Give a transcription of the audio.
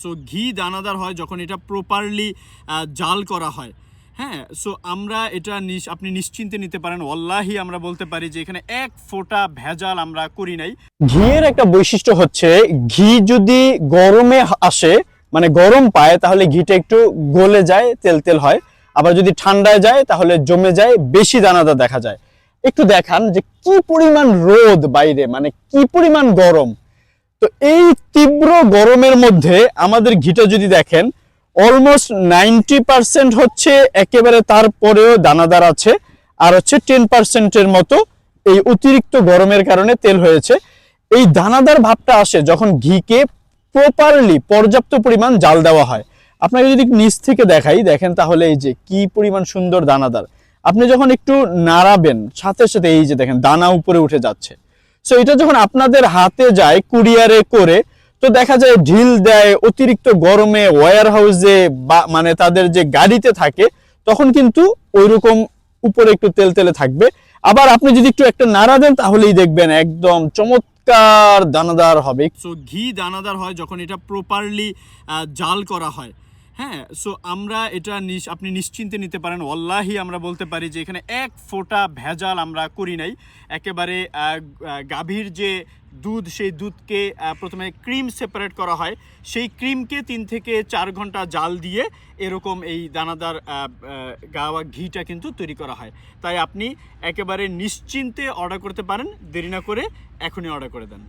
So ঘি দানাদার হয় যখন এটা প্রপারলি জাল করা হয়। হ্যাঁ, সো আমরা এটা আপনি নিশ্চিন্তে নিতে পারেন, ওয়াল্লাহি আমরা বলতে পারি যে এখানে এক ফোঁটা ভেজাল আমরা করি নাই। ঘিয়ের একটা বৈশিষ্ট্য হচ্ছে ঘি যদি গরমে আসে মানে গরম পায় তাহলে ঘিটা একটু গলে যায়, তেল তেল হয়। আবার যদি ঠান্ডায় যায় তাহলে জমে যায়, বেশি দানাদার দেখা যায়। একটু দেখান যে কি পরিমাণ রোদ বাইরে, মানে কি পরিমাণ গরম। তো এই তীব্র গরমের মধ্যে আমাদের ঘিটা যদি দেখেন অলমোস্ট 90% হচ্ছে একেবারে, তারপরেও দানাদার আছে, আর হচ্ছে 10%-এর মতো এই অতিরিক্ত গরমের কারণে তেল হয়েছে। এই দানাদার ভাবটা আসে যখন ঘিকে প্রপারলি পর্যাপ্ত পরিমাণ জাল দেওয়া হয়। আপনাকে যদি নিচ থেকে দেখাই, দেখেন তাহলে এই যে কি পরিমাণ সুন্দর দানাদার। আপনি যখন একটু নাড়াবেন সাথে সাথে এই যে দেখেন দানা উপরে উঠে যাচ্ছে। সো এটা যখন আপনাদের হাতে যায় কুরিয়ারে করে, তো দেখা যায় ঢিল দেয় অতিরিক্ত গরমে ওয়্যার হাউসে বা মানে তাদের যে গাড়িতে থাকে, তখন কিন্তু ওইরকম উপরে একটু তেল তেলে থাকবে। আবার আপনি যদি একটু একটা নাড়া দেন তাহলেই দেখবেন একদম চমৎকার দানাদার হবে। সো ঘি দানাদার হয় যখন এটা প্রপারলি জাল করা হয়। হ্যাঁ, সো আমরা এটা আপনি নিশ্চিন্তে নিতে পারেন, ওয়াল্লাহি আমরা বলতে পারি যে এখানে এক ফোঁটা ভেজাল আমরা করি নাই। একেবারে গাভীর যে দুধ, সেই দুধকে প্রথমে ক্রিম সেপারেট করা হয়, সেই ক্রিমকে 3 থেকে 4 ঘন্টা জাল দিয়ে এরকম এই দানাদার গাওয়া ঘিটা কিন্তু তৈরি করা হয়। তাই আপনি একেবারে নিশ্চিন্তে অর্ডার করতে পারেন, দেরি না করে এখনই অর্ডার করে দেন।